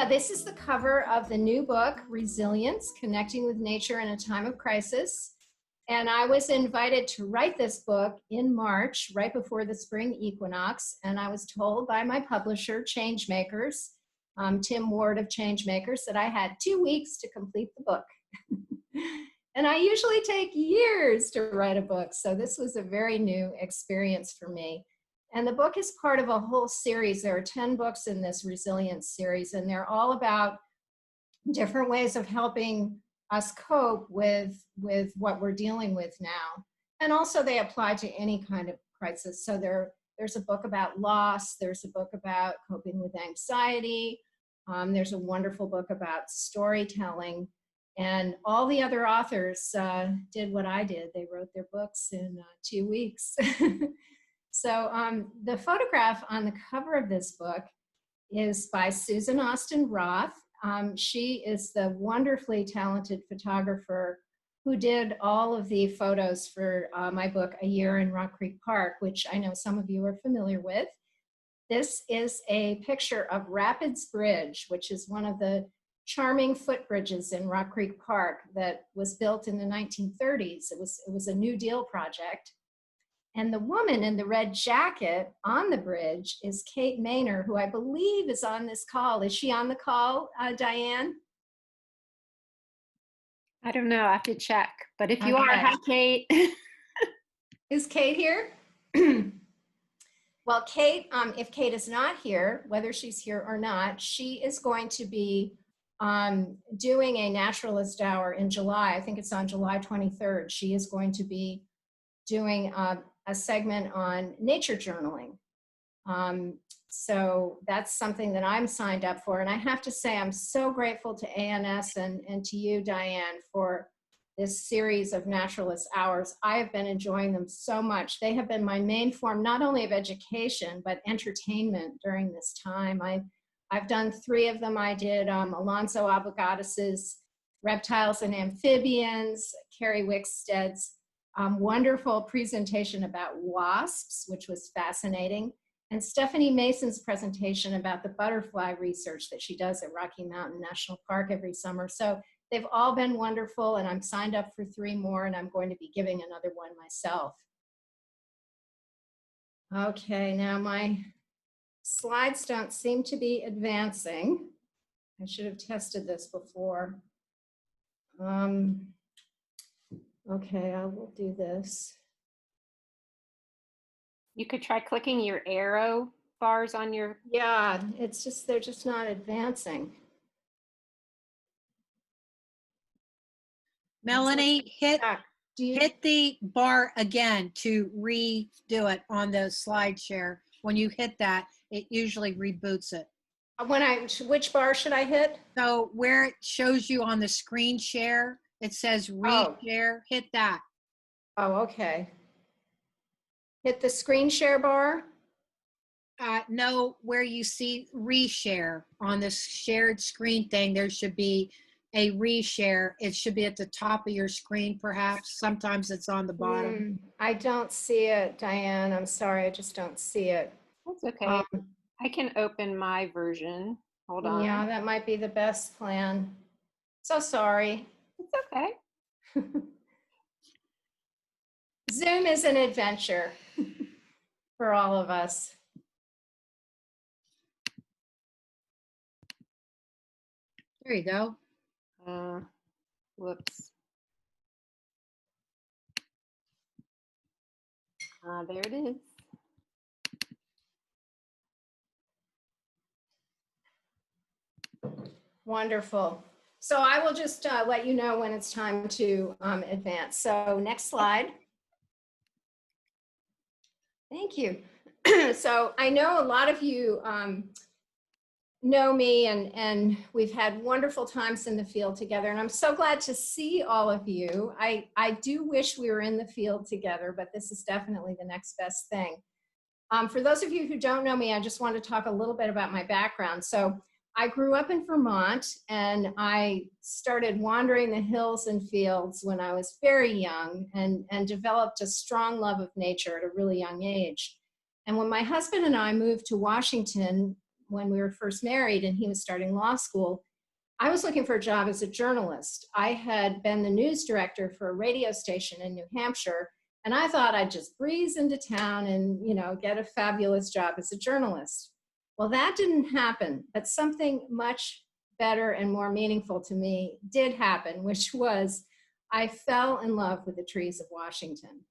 This is the cover of the new book, Resilience, Connecting with Nature in a Time of Crisis. And I was invited to write this book in March, right before the spring equinox. And I was told by my publisher, Changemakers, Tim Ward of Changemakers, that I had 2 weeks to complete the book. And I usually take years to write a book, so this was a very new experience for me. And the book is part of a whole series. There are 10 books in this Resilience series, and they're all about different ways of helping us cope with what we're dealing with now. And also they apply to any kind of crisis. So there's a book about loss, there's a book about coping with anxiety, there's a wonderful book about storytelling. And all the other authors did what I did. They wrote their books in 2 weeks. So the photograph on the cover of this book is by Susan Austin Roth. She is the wonderfully talented photographer who did all of the photos for my book, A Year in Rock Creek Park, which I know some of you are familiar with. This is a picture of Rapids Bridge, which is one of the charming footbridges in Rock Creek Park that was built in the 1930s. It was a New Deal project. And the woman in the red jacket on the bridge is Kate Maynor, who I believe is on this call. Is she on the call, Diane? I don't know, I have to check. But if you are, hi Kate. Is Kate here? Well, Kate, if Kate is not here, whether she's here or not, she is going to be doing a Naturalist Hour in July. I think it's on July 23rd. She is going to be doing a segment on nature journaling. So that's something that I'm signed up for. And I have to say, I'm so grateful to ANS and to you, Diane, for this series of Naturalist Hours. I have been enjoying them so much. They have been my main form, not only of education, but entertainment during this time. I've done 3 of them. I did Alonso Abogados's Reptiles and Amphibians, Carrie Wickstead's wonderful presentation about wasps, which was fascinating, and Stephanie Mason's presentation about the butterfly research that she does at Rocky Mountain National Park every summer. So they've all been wonderful, and I'm signed up for 3 more, and I'm going to be giving another one myself. Okay, now my slides don't seem to be advancing. I should have tested this before. Okay, I will do this. You could try clicking your arrow bars on your... Yeah, it's just, they're just not advancing. Melanie, hit the bar again to redo it on the slide share. When you hit that, it usually reboots it. Which bar should I hit? So where it shows you on the screen share, it says reshare, hit that. Oh, okay. Hit the screen share bar? No, where you see reshare on this shared screen thing, there should be a reshare. It should be at the top of your screen, perhaps. Sometimes it's on the bottom. I don't see it, Diane. I'm sorry, I just don't see it. That's okay. I can open my version. Hold on. Yeah, that might be the best plan. So sorry. It's okay. Zoom is an adventure for all of us. There you go. Whoops. There it is. Wonderful. So I will just let you know when it's time to advance. So next slide. Thank you. So I know a lot of you know me, and we've had wonderful times in the field together, and I'm so glad to see all of you. I do wish we were in the field together, but this is definitely the next best thing. For those of you who don't know me, I just want to talk a little bit about my background. So I grew up in Vermont, and I started wandering the hills and fields when I was very young, and developed a strong love of nature at a really young age. And when my husband and I moved to Washington, when we were first married and he was starting law school, I was looking for a job as a journalist. I had been the news director for a radio station in New Hampshire, and I thought I'd just breeze into town and, get a fabulous job as a journalist. Well, that didn't happen, but something much better and more meaningful to me did happen, which was I fell in love with the trees of Washington.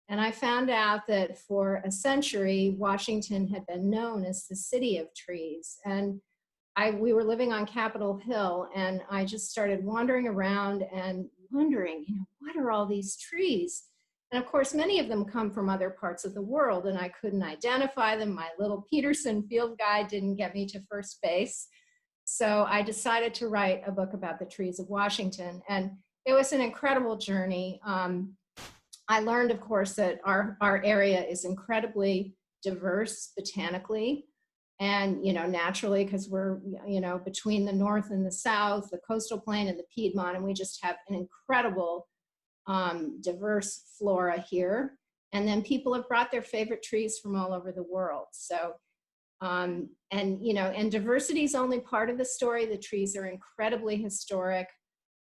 And I found out that for a century, Washington had been known as the city of trees. And we were living on Capitol Hill, and I just started wandering around and wondering, what are all these trees? And of course, many of them come from other parts of the world, and I couldn't identify them. My little Peterson field guide didn't get me to first base. So I decided to write a book about the trees of Washington, and it was an incredible journey. I learned, of course, that our area is incredibly diverse botanically and, naturally, because we're, between the north and the south, the coastal plain and the Piedmont, and we just have an incredible diverse flora here. And then people have brought their favorite trees from all over the world. So, and diversity is only part of the story. The trees are incredibly historic.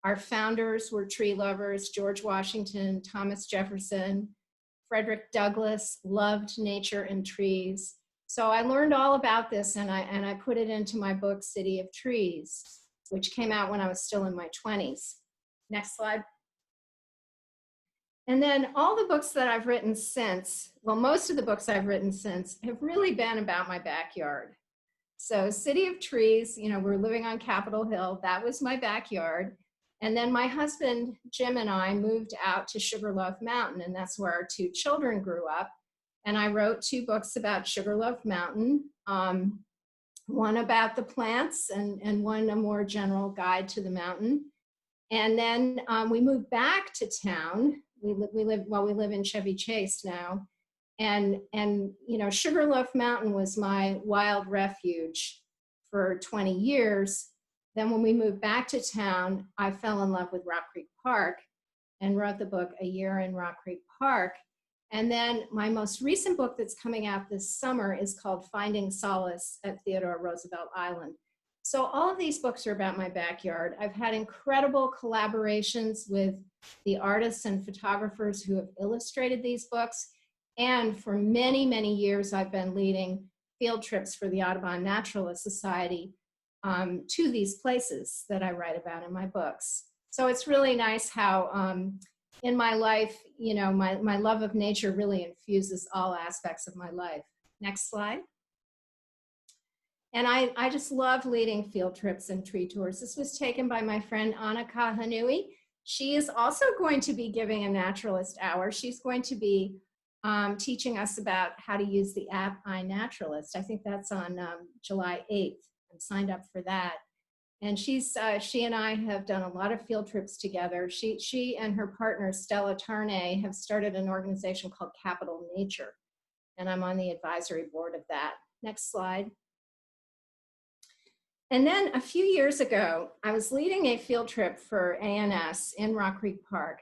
Our founders were tree lovers. George Washington, Thomas Jefferson, Frederick Douglass loved nature and trees. So I learned all about this, and I put it into my book, City of Trees, which came out when I was still in my 20s. Next slide. And then all the books that I've written since, well, most of the books I've written since have really been about my backyard. So City of Trees, we're living on Capitol Hill. That was my backyard. And then my husband, Jim, and I moved out to Sugarloaf Mountain, and that's where our two children grew up. And I wrote 2 books about Sugarloaf Mountain, one about the plants and one a more general guide to the mountain. And then we moved back to town. We live in Chevy Chase now. And Sugarloaf Mountain was my wild refuge for 20 years. Then when we moved back to town, I fell in love with Rock Creek Park and wrote the book A Year in Rock Creek Park. And then my most recent book that's coming out this summer is called Finding Solace at Theodore Roosevelt Island. So all of these books are about my backyard. I've had incredible collaborations with the artists and photographers who have illustrated these books. And for many, many years, I've been leading field trips for the Audubon Naturalist Society to these places that I write about in my books. So it's really nice how in my life, my love of nature really infuses all aspects of my life. Next slide. And I just love leading field trips and tree tours. This was taken by my friend Anna Kahanui. She is also going to be giving a naturalist hour. She's going to be teaching us about how to use the app iNaturalist. I think that's on July 8th. I'm signed up for that. And she and I have done a lot of field trips together. She and her partner, Stella Tarnay, have started an organization called Capital Nature. And I'm on the advisory board of that. Next slide. And then a few years ago, I was leading a field trip for ANS in Rock Creek Park.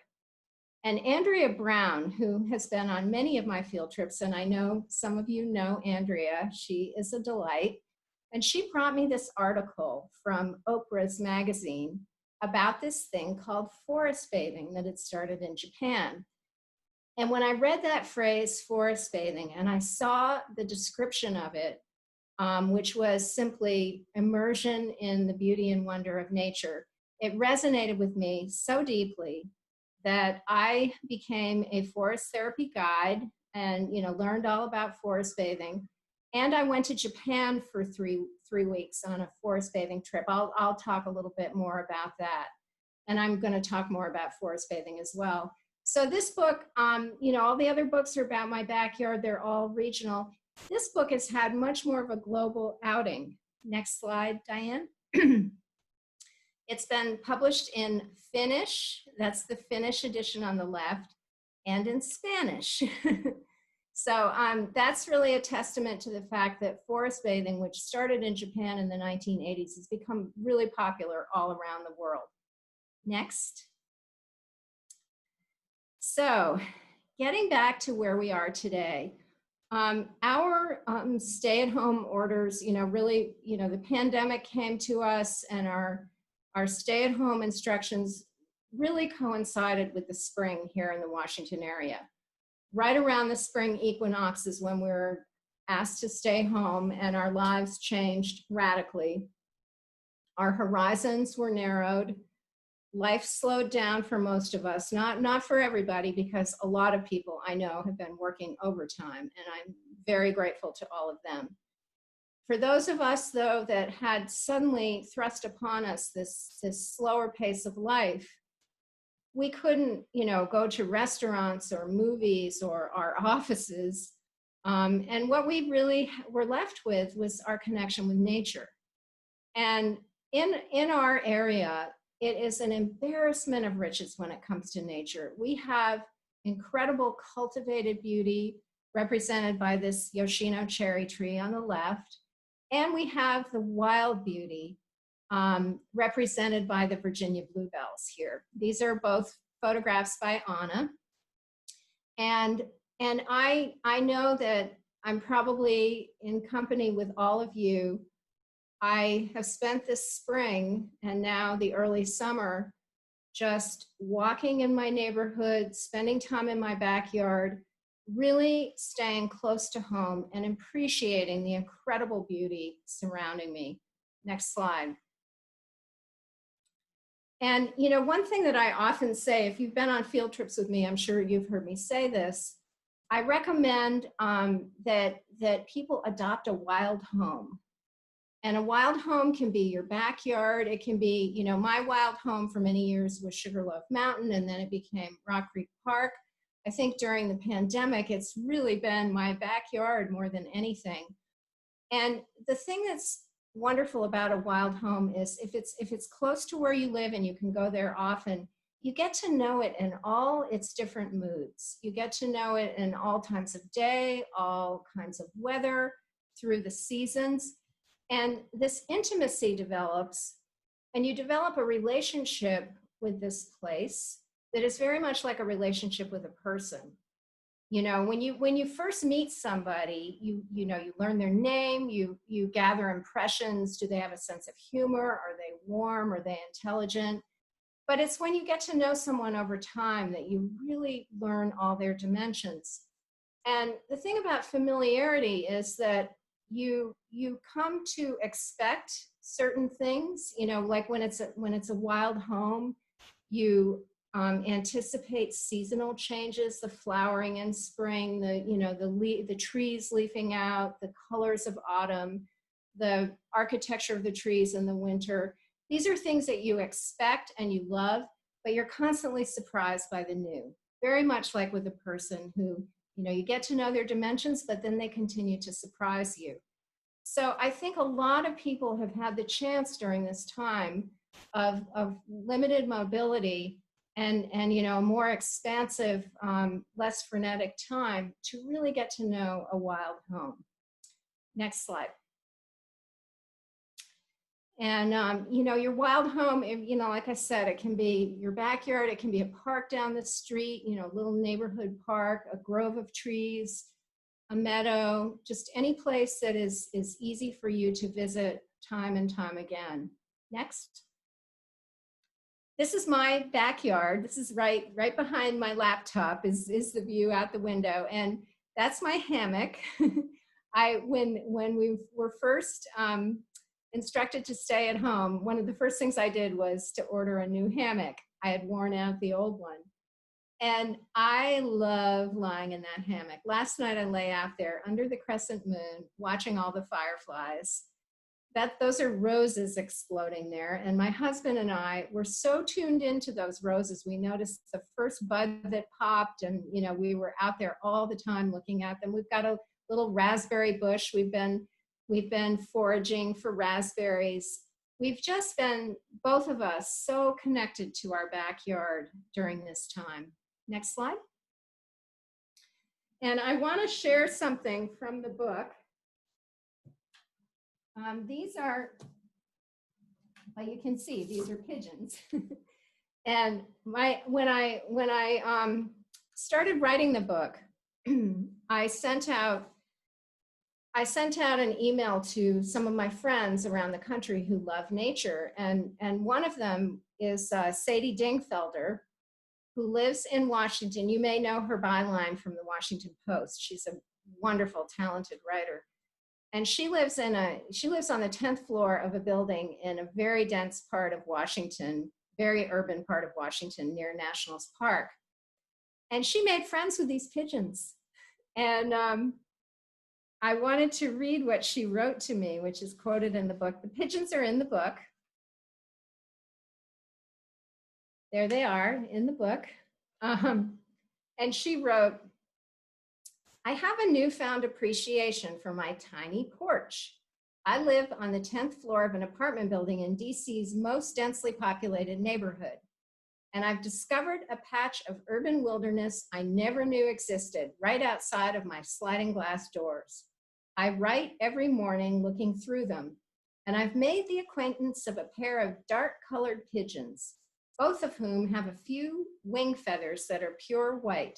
And Andrea Brown, who has been on many of my field trips, and I know some of you know Andrea, she is a delight. And she brought me this article from Oprah's magazine about this thing called forest bathing that had started in Japan. And when I read that phrase, forest bathing, and I saw the description of it, which was simply immersion in the beauty and wonder of nature, it resonated with me so deeply that I became a forest therapy guide and learned all about forest bathing. And I went to Japan for three weeks on a forest bathing trip. I'll talk a little bit more about that. And I'm going to talk more about forest bathing as well. So this book, all the other books are about my backyard. They're all regional. This book has had much more of a global outing. Next slide, Diane. It's been published in Finnish. That's the Finnish edition on the left, and in Spanish. So that's really a testament to the fact that forest bathing, which started in Japan in the 1980s, has become really popular all around the world. Next. So getting back to where we are today, Our stay-at-home orders, really, the pandemic came to us, and our stay-at-home instructions really coincided with the spring here in the Washington area. Right around the spring equinox is when we were asked to stay home, and our lives changed radically. Our horizons were narrowed. Life slowed down for most of us, not for everybody, because a lot of people I know have been working overtime, and I'm very grateful to all of them. For those of us, though, that had suddenly thrust upon us this slower pace of life, we couldn't, go to restaurants or movies or our offices. And what we really were left with was our connection with nature. And in our area, it is an embarrassment of riches when it comes to nature. We have incredible cultivated beauty represented by this Yoshino cherry tree on the left. And we have the wild beauty represented by the Virginia bluebells here. These are both photographs by Anna. And I know that I'm probably in company with all of you. I have spent this spring and now the early summer just walking in my neighborhood, spending time in my backyard, really staying close to home and appreciating the incredible beauty surrounding me. Next slide. And one thing that I often say, if you've been on field trips with me, I'm sure you've heard me say this, I recommend that people adopt a wild home. And a wild home can be your backyard. It can be, my wild home for many years was Sugarloaf Mountain, and then it became Rock Creek Park. I think during the pandemic, it's really been my backyard more than anything. And the thing that's wonderful about a wild home is if it's close to where you live and you can go there often, you get to know it in all its different moods. You get to know it in all times of day, all kinds of weather, through the seasons. And this intimacy develops, and you develop a relationship with this place that is very much like a relationship with a person. When you first meet somebody, you learn their name, you gather impressions. Do they have a sense of humor? Are they warm? Are they intelligent? But it's when you get to know someone over time that you really learn all their dimensions. And the thing about familiarity is that you come to expect certain things, like when it's a wild home, you anticipate seasonal changes, the flowering in spring, the trees leafing out, the colors of autumn, the architecture of the trees in the winter. These are things that you expect and you love, but you're constantly surprised by the new. Very much like with a person who, you get to know their dimensions, but then they continue to surprise you. So I think a lot of people have had the chance during this time of limited mobility and a more expansive, less frenetic time to really get to know a wild home. Next slide. And, your wild home, like I said, it can be your backyard, it can be a park down the street, a little neighborhood park, a grove of trees, a meadow, just any place that is easy for you to visit time and time again. Next. This is my backyard. This is right behind my laptop is the view out the window. And that's my hammock. When we were first instructed to stay at home, one of the first things I did was to order a new hammock. I had worn out the old one. And I love lying in that hammock. Last night I lay out there under the crescent moon, watching all the fireflies. Those are roses exploding there. And my husband and I were so tuned into those roses. We noticed the first bud that popped, and we were out there all the time looking at them. We've got a little raspberry bush. We've been foraging for raspberries. We've just been, both of us, so connected to our backyard during this time. Next slide. And I want to share something from the book. These are, well, you can see, these are pigeons. And when I started writing the book, I sent out I sent out an email to some of my friends around the country who love nature, and one of them is Sadie Dingfelder, who lives in Washington. You may know her byline from the Washington Post. She's a wonderful, talented writer. And she lives on the 10th floor of a building in a very dense part of Washington, very urban part of Washington near Nationals Park. And she made friends with these pigeons. And I wanted to read what she wrote to me, which is quoted in the book. The pigeons are in the book. There they are in the book. And she wrote, I have a newfound appreciation for my tiny porch. I live on the 10th floor of an apartment building in DC's most densely populated neighborhood. And I've discovered a patch of urban wilderness I never knew existed right outside of my sliding glass doors. I write every morning looking through them, and I've made the acquaintance of a pair of dark-colored pigeons, both of whom have a few wing feathers that are pure white.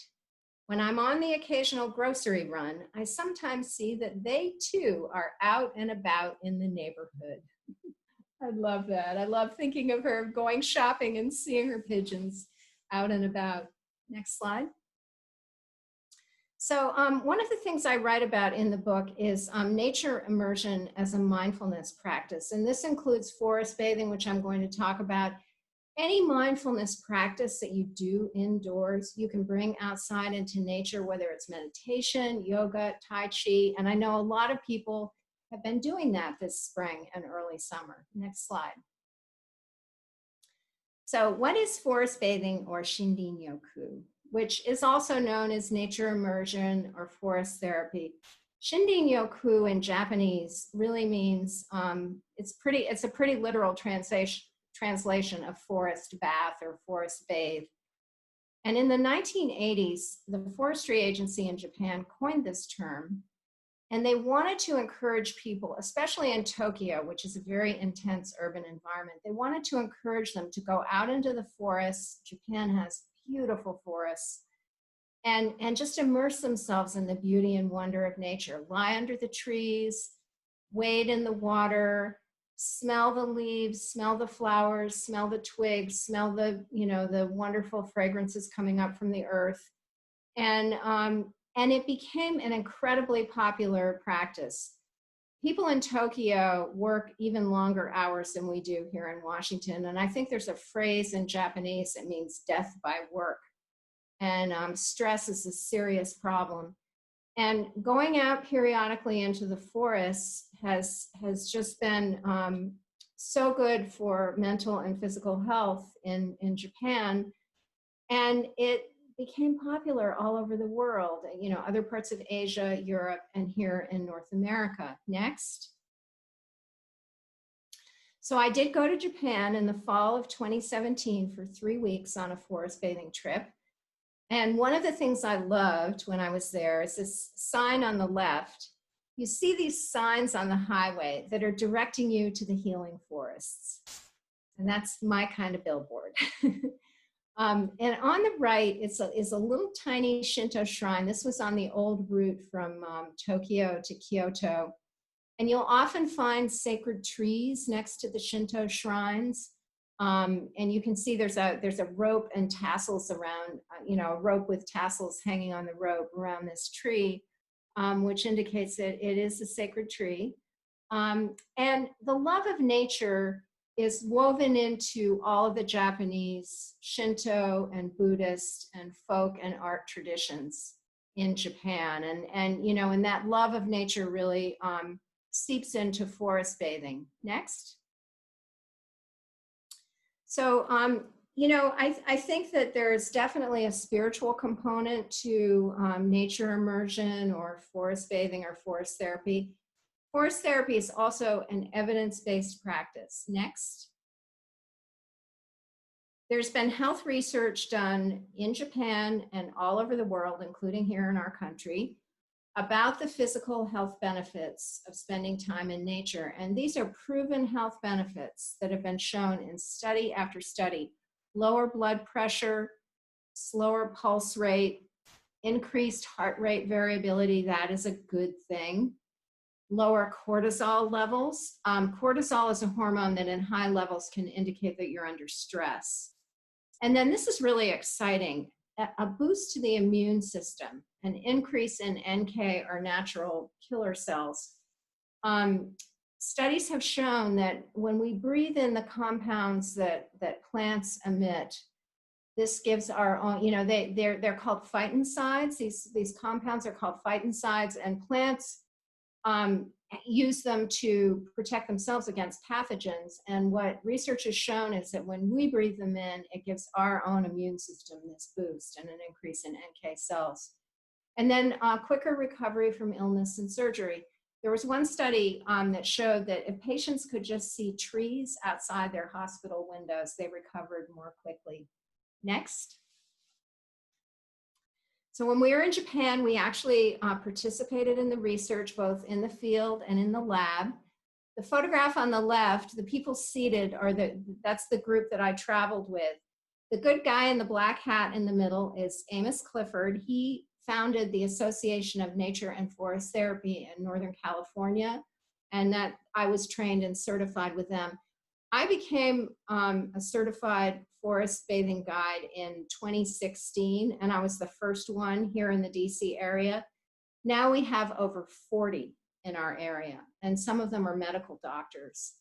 When I'm on the occasional grocery run, I sometimes see that they too are out and about in the neighborhood. I love that. I love thinking of her going shopping and seeing her pigeons out and about. Next slide. So one of the things I write about in the book is nature immersion as a mindfulness practice. And this includes forest bathing, which I'm going to talk about. Any mindfulness practice that you do indoors, you can bring outside into nature, whether it's meditation, yoga, Tai Chi. And I know a lot of people have been doing that this spring and early summer. Next slide. So what is forest bathing, or Shindin-yoku, which is also known as nature immersion or forest therapy? Shindin-yoku in Japanese really means, it's a pretty literal translation of forest bath or forest bathe. And in the 1980s, the Forestry Agency in Japan coined this term, and they wanted to encourage people, especially in Tokyo, which is a very intense urban environment, they wanted to encourage them to go out into the forests. Japan has beautiful forests, and just immerse themselves in the beauty and wonder of nature. Lie under the trees, wade in the water, smell the leaves, smell the flowers, smell the twigs, smell the, the wonderful fragrances coming up from the earth. And it became an incredibly popular practice. People in Tokyo work even longer hours than we do here in Washington. And I think there's a phrase in Japanese that means death by work. And stress is a serious problem. And going out periodically into the forests has just been so good for mental and physical health in Japan. And it became popular all over the world, other parts of Asia, Europe, and here in North America. Next. So I did go to Japan in the fall of 2017 for 3 weeks on a forest bathing trip. And one of the things I loved when I was there is this sign on the left. You see these signs on the highway that are directing you to the healing forests. And that's my kind of billboard. And on the right is a little tiny Shinto shrine. This was on the old route from Tokyo to Kyoto. And you'll often find sacred trees next to the Shinto shrines. And you can see there's a rope and tassels around, a rope with tassels hanging on the rope around this tree, which indicates that it is a sacred tree. And the love of nature is woven into all of the Japanese Shinto and Buddhist and folk and art traditions in Japan. And that love of nature really seeps into forest bathing. Next. So, I think that there's definitely a spiritual component to nature immersion or forest bathing or forest therapy. Forest therapy is also an evidence-based practice. Next. There's been health research done in Japan and all over the world, including here in our country, about the physical health benefits of spending time in nature. And these are proven health benefits that have been shown in study after study. Lower blood pressure, slower pulse rate, increased heart rate variability, that is a good thing. lower cortisol levels. Cortisol is a hormone that in high levels can indicate that you're under stress. And then this is really exciting, a boost to the immune system, an increase in NK or natural killer cells. Studies have shown that when we breathe in the compounds that plants emit, this gives our own, you know, they're called phytoncides. These compounds are called phytoncides, and plants use them to protect themselves against pathogens. And what research has shown is that when we breathe them in, it gives our own immune system this boost and an increase in NK cells. And then quicker recovery from illness and surgery. There was one study that showed that if patients could just see trees outside their hospital windows, they recovered more quickly. Next. So when we were in Japan, we actually participated in the research, both in the field and in the lab. The photograph on the left, the people seated that's the group that I traveled with. The good guy in the black hat in the middle is Amos Clifford. He founded the Association of Nature and Forest Therapy in Northern California, and that I was trained and certified with them. I became a certified forest bathing guide in 2016, and I was the first one here in the DC area. Now we have over 40 in our area, and some of them are medical doctors.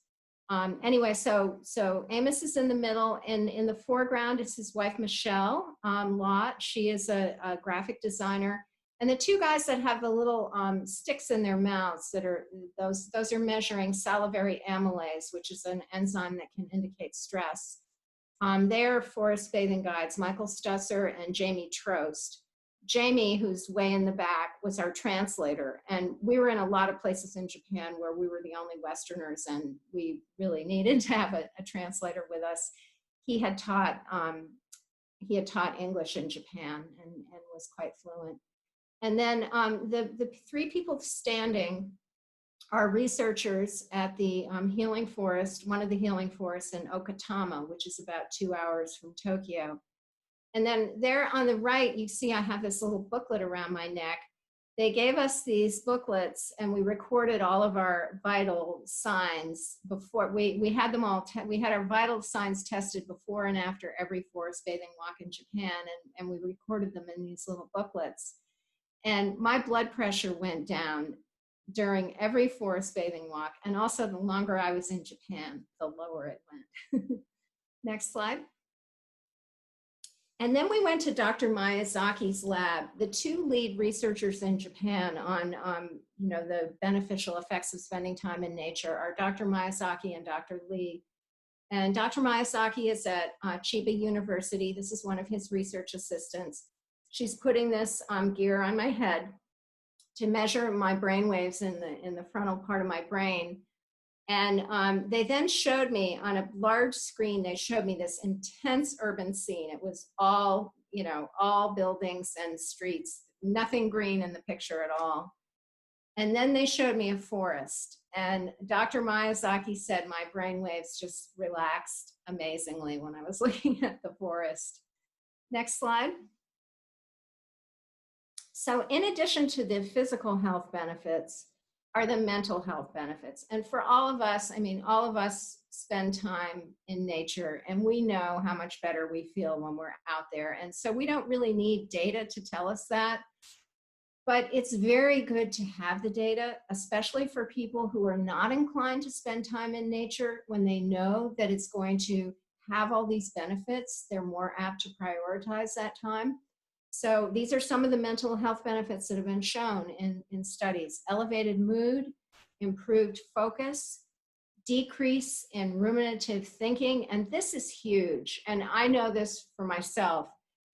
Anyway, so Amos is in the middle, and in the foreground is his wife, Michelle Lott. She is a graphic designer. And the two guys that have the little sticks in their mouths, that are those are measuring salivary amylase, which is an enzyme that can indicate stress. They're forest bathing guides, Michael Stusser and Jamie Trost. Jamie, who's way in the back, was our translator. And we were in a lot of places in Japan where we were the only Westerners, and we really needed to have a translator with us. He had taught English in Japan and was quite fluent. And then the three people standing are researchers at the healing forest, one of the healing forests in Okatama, which is about 2 hours from Tokyo. And then there on the right, you see I have this little booklet around my neck. They gave us these booklets, and we recorded all of our vital signs before. We had them all, we had our vital signs tested before and after every forest bathing walk in Japan, and we recorded them in these little booklets. And my blood pressure went down during every forest bathing walk. And also the longer I was in Japan, the lower it went. Next slide. And then we went to Dr. Miyazaki's lab. The two lead researchers in Japan on the beneficial effects of spending time in nature are Dr. Miyazaki and Dr. Lee. And Dr. Miyazaki is at Chiba University. This is one of his research assistants. She's putting this gear on my head to measure my brain waves in the frontal part of my brain. And they then showed me on a large screen, they showed me this intense urban scene. It was all buildings and streets, nothing green in the picture at all. And then they showed me a forest. And Dr. Miyazaki said my brain waves just relaxed amazingly when I was looking at the forest. Next slide. So in addition to the physical health benefits are the mental health benefits. And for all of us, all of us spend time in nature, and we know how much better we feel when we're out there. And so we don't really need data to tell us that, but it's very good to have the data, especially for people who are not inclined to spend time in nature. When they know that it's going to have all these benefits, they're more apt to prioritize that time. So these are some of the mental health benefits that have been shown in studies: elevated mood, improved focus, decrease in ruminative thinking. And this is huge. And I know this for myself.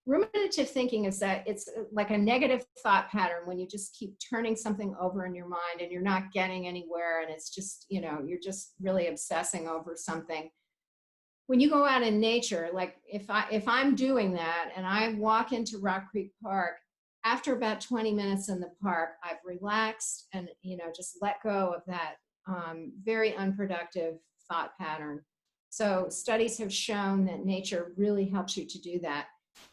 Ruminative thinking is that it's like a negative thought pattern when you just keep turning something over in your mind and you're not getting anywhere. And it's just, you're just really obsessing over something. When you go out in nature, like if I'm doing that and I walk into Rock Creek Park, after about 20 minutes in the park, I've relaxed and just let go of that very unproductive thought pattern. So studies have shown that nature really helps you to do that.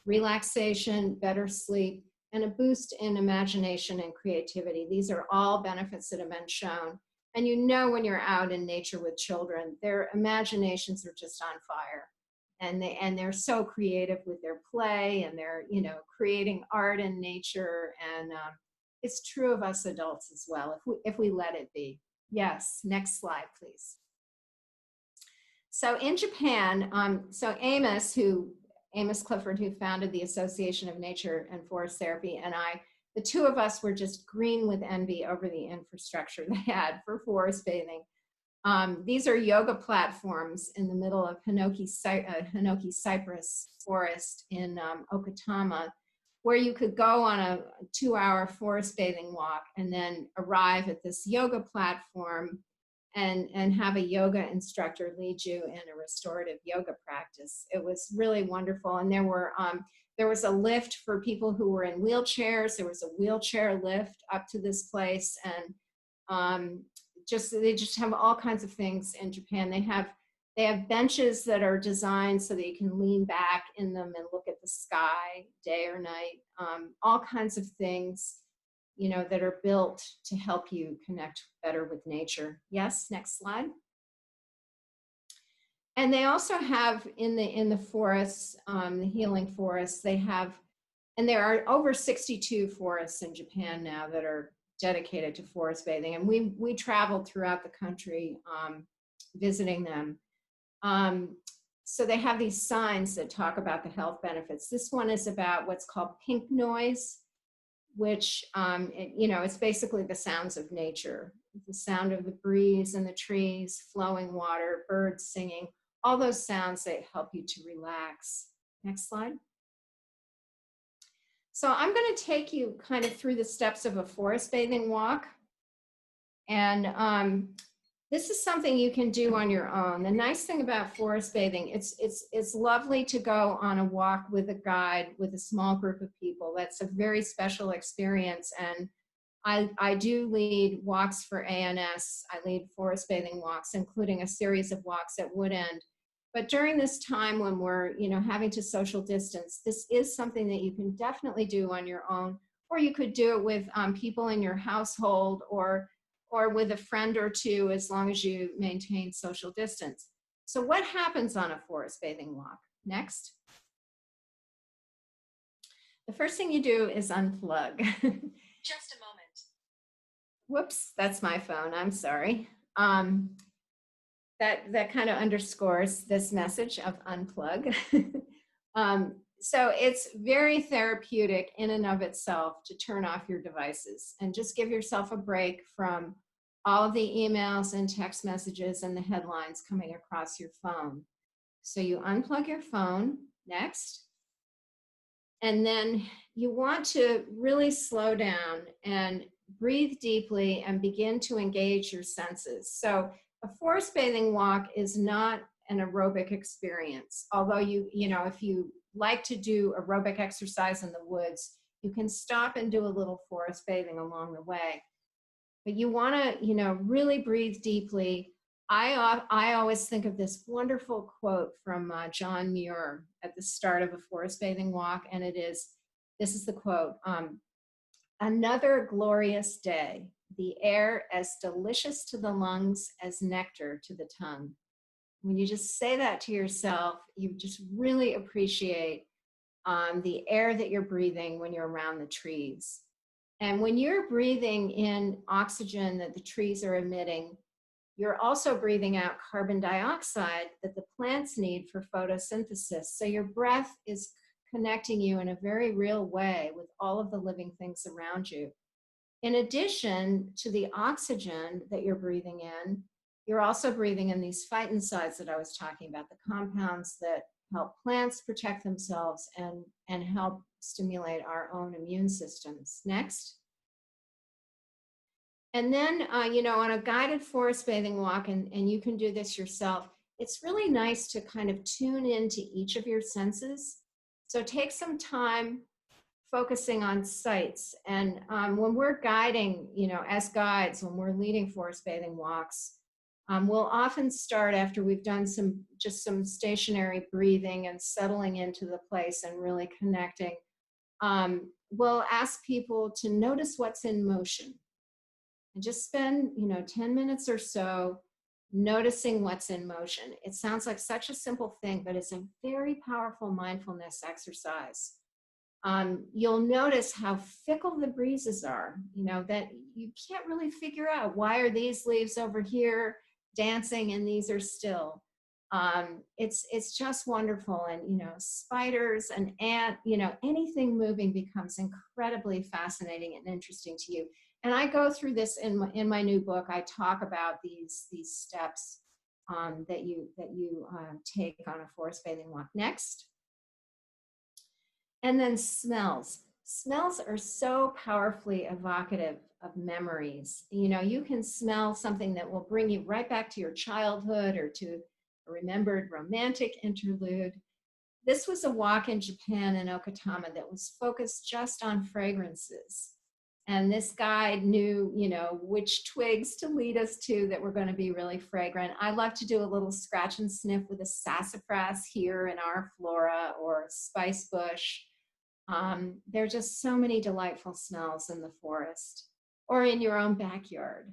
Relaxation, better sleep, and a boost in imagination and creativity. These are all benefits that have been shown. And you know, when you're out in nature with children, their imaginations are just on fire. And they're so creative with their play, and they're, you know, creating art in nature. And it's true of us adults as well, if we let it be. Yes, next slide, please. So in Japan, so Amos Clifford, who founded the Association of Nature and Forest Therapy, and I, the two of us were just green with envy over the infrastructure they had for forest bathing. These are yoga platforms in the middle of Hinoki cypress forest in Okatama, where you could go on a 2-hour forest bathing walk and then arrive at this yoga platform and have a yoga instructor lead you in a restorative yoga practice. It was really wonderful. And there was a lift for people who were in wheelchairs. There was a wheelchair lift up to this place. And they just have all kinds of things in Japan. They have benches that are designed so that you can lean back in them and look at the sky day or night. All kinds of things, you know, that are built to help you connect better with nature. Yes, next slide. And they also have in the forests, the healing forests, they have, and there are over 62 forests in Japan now that are dedicated to forest bathing. And we traveled throughout the country visiting them. So they have these signs that talk about the health benefits. This one is about what's called pink noise, which, you know, it's basically the sounds of nature. The sound of the breeze and the trees, flowing water, birds singing, all those sounds that help you to relax. Next slide. So I'm going to take you kind of through the steps of a forest bathing walk. And this is something you can do on your own. The nice thing about forest bathing, it's lovely to go on a walk with a guide, with a small group of people. That's a very special experience. And I do lead walks for ANS. I lead forest bathing walks, including a series of walks at Woodend. But during this time when we're, you know, having to social distance, this is something that you can definitely do on your own, or you could do it with people in your household, or with a friend or two, as long as you maintain social distance. So what happens on a forest bathing walk? Next. The first thing you do is unplug. Just a moment. Whoops, that's my phone, I'm sorry. That kind of underscores this message of unplug. So it's very therapeutic in and of itself to turn off your devices and just give yourself a break from all of the emails and text messages and the headlines coming across your phone. So you unplug your phone, next. And then you want to really slow down and breathe deeply and begin to engage your senses. So a forest bathing walk is not an aerobic experience. Although you know, if you like to do aerobic exercise in the woods, you can stop and do a little forest bathing along the way. But you want to, you know, really breathe deeply. I always think of this wonderful quote from John Muir at the start of a forest bathing walk, and this is the quote, "Another glorious day, the air as delicious to the lungs as nectar to the tongue." When you just say that to yourself, you just really appreciate the air that you're breathing when you're around the trees. And when you're breathing in oxygen that the trees are emitting, you're also breathing out carbon dioxide that the plants need for photosynthesis. So your breath is connecting you in a very real way with all of the living things around you. In addition to the oxygen that you're breathing in, you're also breathing in these phytoncides that I was talking about, the compounds that help plants protect themselves and help stimulate our own immune systems. Next. And then, you know, on a guided forest bathing walk, and you can do this yourself, it's really nice to kind of tune into each of your senses. So take some time focusing on sights. And when we're guiding, you know, as guides, when we're leading forest bathing walks, we'll often start after we've done some stationary breathing and settling into the place and really connecting. will ask people to notice what's in motion and just spend, 10 minutes or so noticing what's in motion. It sounds like such a simple thing, but it's a very powerful mindfulness exercise. You'll notice how fickle the breezes are, that you can't really figure out, why are these leaves over here dancing and these are still. It's just wonderful. And, spiders and ant, anything moving becomes incredibly fascinating and interesting to you. And I go through this in my new book. I talk about these steps that you take on a forest bathing walk. Next. And then smells. Smells are so powerfully evocative of memories. You can smell something that will bring you right back to your childhood or to a remembered romantic interlude. This was a walk in Japan in Okatama that was focused just on fragrances. And this guide knew, which twigs to lead us to that were going to be really fragrant. I love to do a little scratch and sniff with a sassafras here in our flora, or spice bush. There are just so many delightful smells in the forest or in your own backyard.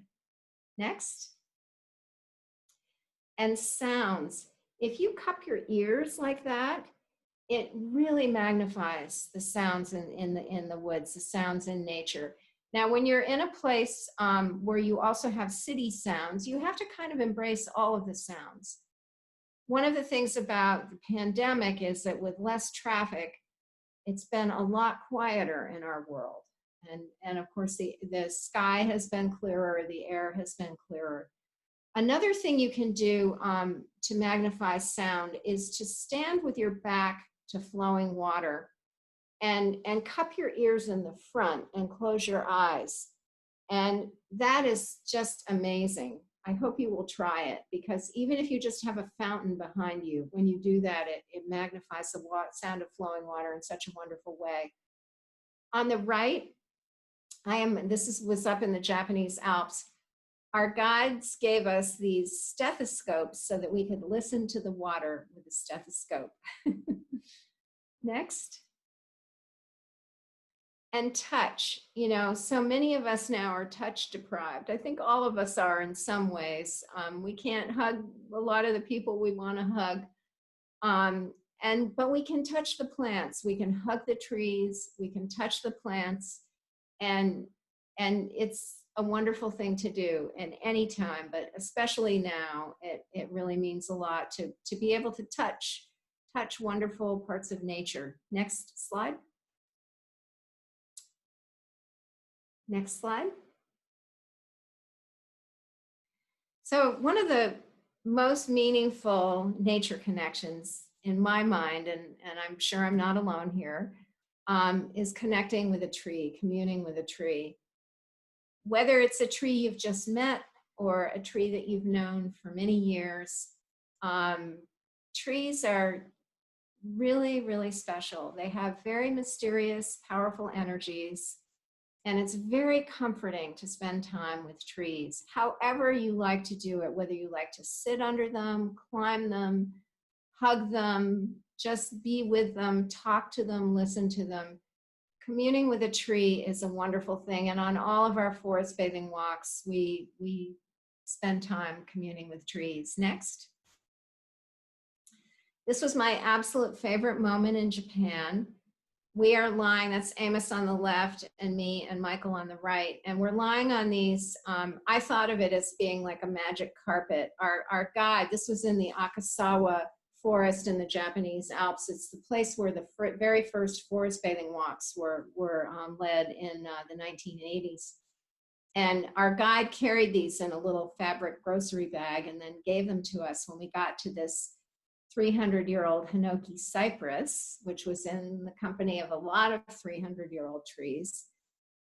Next. And sounds. If you cup your ears like that, it really magnifies the sounds in the woods, the sounds in nature. Now, when you're in a place where you also have city sounds, you have to kind of embrace all of the sounds. One of the things about the pandemic is that with less traffic, it's been a lot quieter in our world. And of course, the sky has been clearer, the air has been clearer. Another thing you can do to magnify sound is to stand with your back to flowing water and cup your ears in the front and close your eyes. And that is just amazing. I hope you will try it, because even if you just have a fountain behind you, when you do that, it magnifies the sound of flowing water in such a wonderful way. On the right, was up in the Japanese Alps. Our guides gave us these stethoscopes so that we could listen to the water with a stethoscope. Next. And touch. So many of us now are touch deprived. I think all of us are in some ways. We can't hug a lot of the people we want to hug. But we can touch the plants. We can hug the trees. We can touch the plants. And it's a wonderful thing to do in any time, but especially now, it really means a lot to be able to touch wonderful parts of nature. Next slide. Next slide. So one of the most meaningful nature connections in my mind, and I'm sure I'm not alone here, is connecting with a tree, communing with a tree. Whether it's a tree you've just met or a tree that you've known for many years, trees are really, really special. They have very mysterious, powerful energies, and it's very comforting to spend time with trees. However you like to do it, whether you like to sit under them, climb them, hug them, just be with them, talk to them, listen to them. Communing with a tree is a wonderful thing. And on all of our forest bathing walks, we spend time communing with trees. Next. This was my absolute favorite moment in Japan. We are lying, that's Amos on the left and me and Michael on the right. And we're lying on these, I thought of it as being like a magic carpet. Our guide, this was in the Akasawa forest in the Japanese Alps. It's the place where the very first forest bathing walks were led in the 1980s. And our guide carried these in a little fabric grocery bag and then gave them to us when we got to this 300-year-old Hinoki cypress, which was in the company of a lot of 300-year-old trees.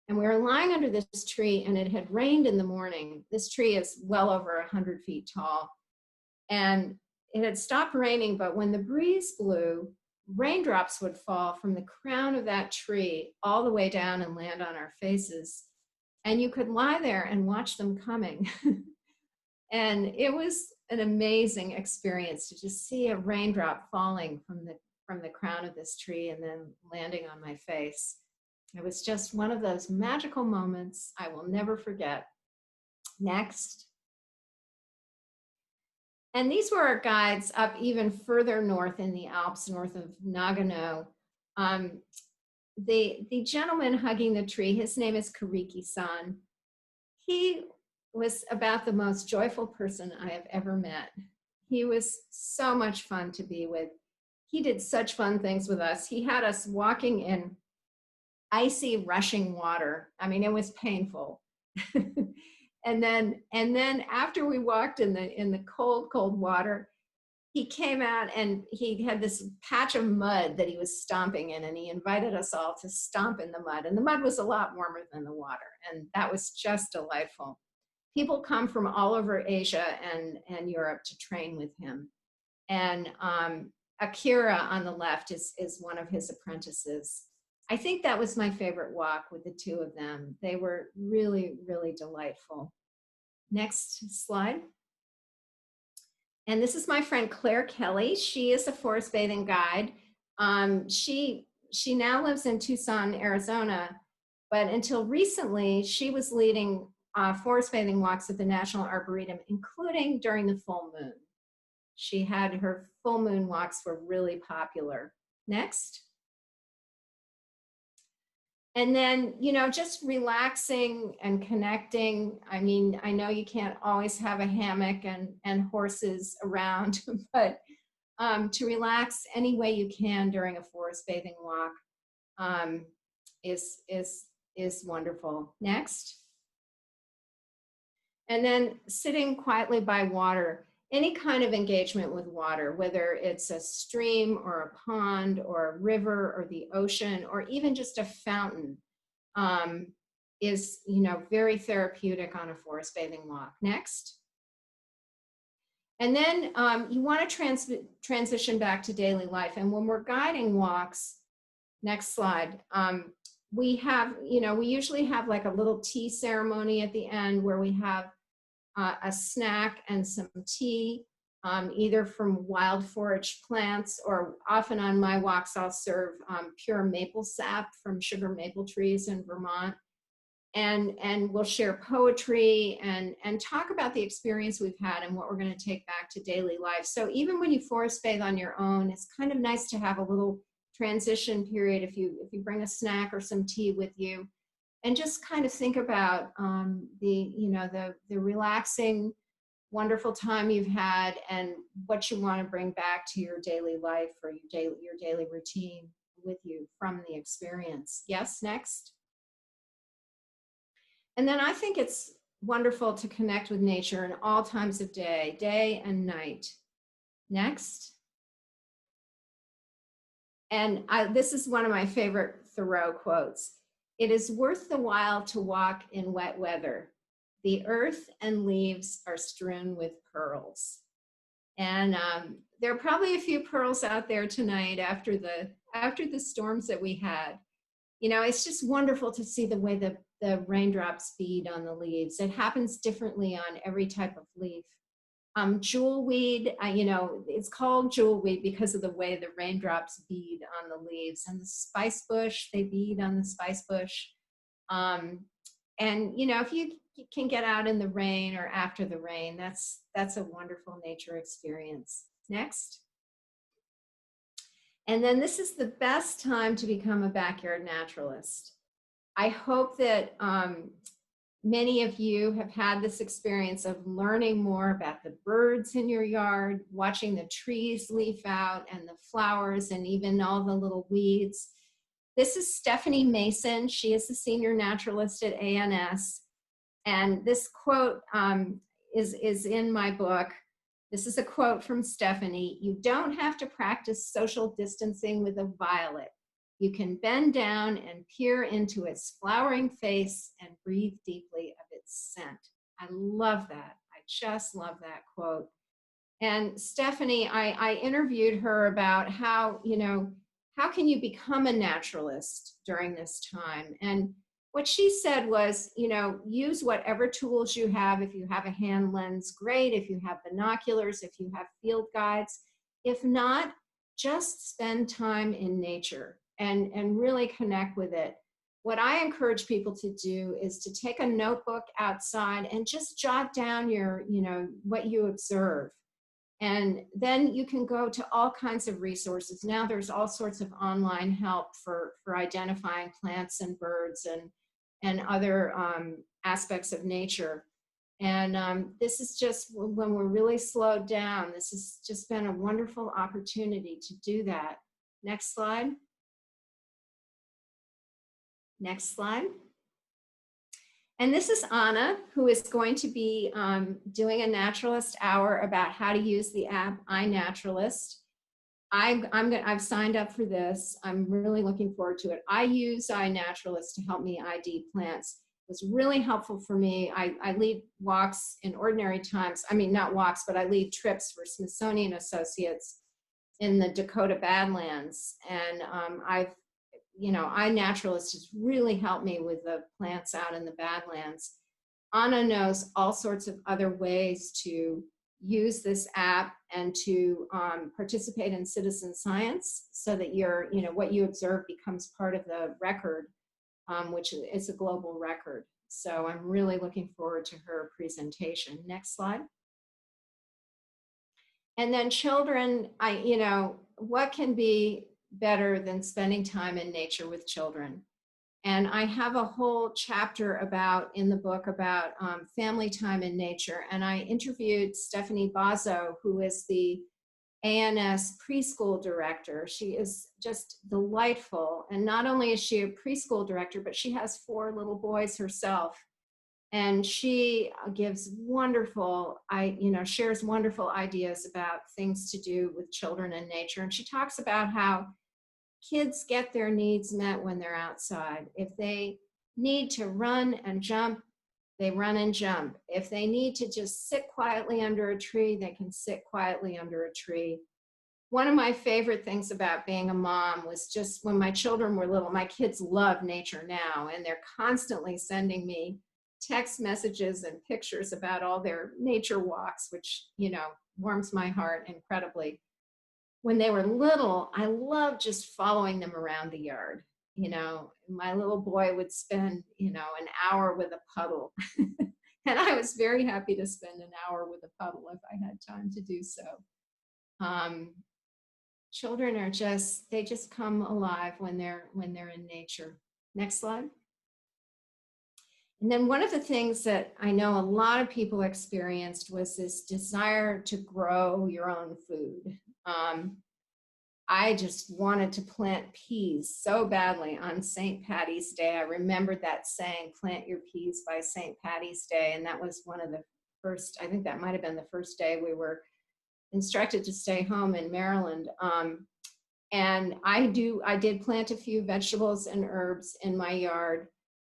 And we were lying under this tree, and it had rained in the morning. This tree is well over 100 feet tall. And it had stopped raining, but when the breeze blew, raindrops would fall from the crown of that tree all the way down and land on our faces. And you could lie there and watch them coming. And it was an amazing experience to just see a raindrop falling from the crown of this tree and then landing on my face. It was just one of those magical moments I will never forget. Next. And these were our guides up even further north in the Alps, north of Nagano. Um, the gentleman hugging the tree, his name is Kariki-san. He was about the most joyful person I have ever met. He was so much fun to be with. He did such fun things with us. He had us walking in icy, rushing water. I mean, it was painful. and then after we walked in the cold water, he came out and he had this patch of mud that he was stomping in, and he invited us all to stomp in the mud. And the mud was a lot warmer than the water, and that was just delightful. People come from all over Asia and Europe to train with him. And Akira on the left is one of his apprentices. I think that was my favorite walk with the two of them. They were really, really delightful. Next slide. And this is my friend Claire Kelly. She is a forest bathing guide. She now lives in Tucson, Arizona, but until recently, she was leading forest bathing walks at the National Arboretum, including during the full moon. She had her full moon walks were really popular. Next. And then, you know, just relaxing and connecting. I mean, I know you can't always have a hammock and horses around, but to relax any way you can during a forest bathing walk is wonderful. Next. And then sitting quietly by water. Any kind of engagement with water, whether it's a stream or a pond or a river or the ocean or even just a fountain, is, you know, very therapeutic on a forest bathing walk. Next. And then you want to transition back to daily life. And when we're guiding walks, next slide, we have, you know, we usually have like a little tea ceremony at the end where we have a snack and some tea, either from wild forage plants, or often on my walks I'll serve pure maple sap from sugar maple trees in Vermont. And we'll share poetry and talk about the experience we've had and what we're going to take back to daily life. So even when you forest bathe on your own, it's kind of nice to have a little transition period if you bring a snack or some tea with you. And just kind of think about the relaxing, wonderful time you've had and what you want to bring back to your daily life or your daily routine with you from the experience. Yes, next. And then I think it's wonderful to connect with nature in all times of day, day and night. Next. And this is one of my favorite Thoreau quotes. It is worth the while to walk in wet weather. The earth and leaves are strewn with pearls. And there are probably a few pearls out there tonight after the storms that we had. You know, it's just wonderful to see the way the raindrops bead on the leaves. It happens differently on every type of leaf. Jewelweed, you know, it's called jewelweed because of the way the raindrops bead on the leaves. And the spice bush, they bead on the spice bush. And, you know, if you can get out in the rain or after the rain, that's a wonderful nature experience. Next. And then this is the best time to become a backyard naturalist. I hope that many of you have had this experience of learning more about the birds in your yard, watching the trees leaf out and the flowers and even all the little weeds. This is Stephanie Mason. She is a senior naturalist at ANS. And this quote is in my book. This is a quote from Stephanie. "You don't have to practice social distancing with a violet. You can bend down and peer into its flowering face and breathe deeply of its scent." I love that. I just love that quote. And Stephanie, I interviewed her about how, you know, how can you become a naturalist during this time? And what she said was, you know, use whatever tools you have. If you have a hand lens, great. If you have binoculars, if you have field guides. If not, just spend time in nature and really connect with it. what I encourage people to do is to take a notebook outside and just jot down your, what you observe. And then you can go to all kinds of resources. Now there's all sorts of online help for identifying plants and birds and other aspects of nature. And this is just when we're really slowed down, this has just been a wonderful opportunity to do that. Next slide. Next slide. And this is Anna, who is going to be doing a Naturalist hour about how to use the app iNaturalist. I've signed up for this. I'm really looking forward to it. I use iNaturalist to help me ID plants. It was really helpful for me. I lead walks in ordinary times. I mean, not walks, but I lead trips for Smithsonian Associates in the Dakota Badlands. And iNaturalist has really helped me with the plants out in the Badlands. Anna knows all sorts of other ways to use this app and to participate in citizen science so that what you observe becomes part of the record, which is a global record. So I'm really looking forward to her presentation. Next slide. And then children, what can be better than spending time in nature with children? And I have a whole chapter in the book about family time in nature. And I interviewed Stephanie Bazzo, who is the ANS preschool director. She is just delightful. And not only is she a preschool director, but she has 4 little boys herself. And she gives shares wonderful ideas about things to do with children and nature. And she talks about how kids get their needs met when they're outside. If they need to run and jump, they run and jump. If they need to just sit quietly under a tree, they can sit quietly under a tree. One of my favorite things about being a mom was just when my children were little. My kids love nature now, and they're constantly sending me text messages and pictures about all their nature walks, which, warms my heart incredibly. When they were little, I loved just following them around the yard. My little boy would spend, an hour with a puddle. And I was very happy to spend an hour with a puddle if I had time to do so. Children they just come alive when they're in nature. Next slide. And then one of the things that I know a lot of people experienced was this desire to grow your own food. I just wanted to plant peas so badly on St. Patty's Day. I remembered that saying, plant your peas by St. Patty's Day. And that was one of the first, I think that might have been the first day we were instructed to stay home in Maryland. And I did plant a few vegetables and herbs in my yard.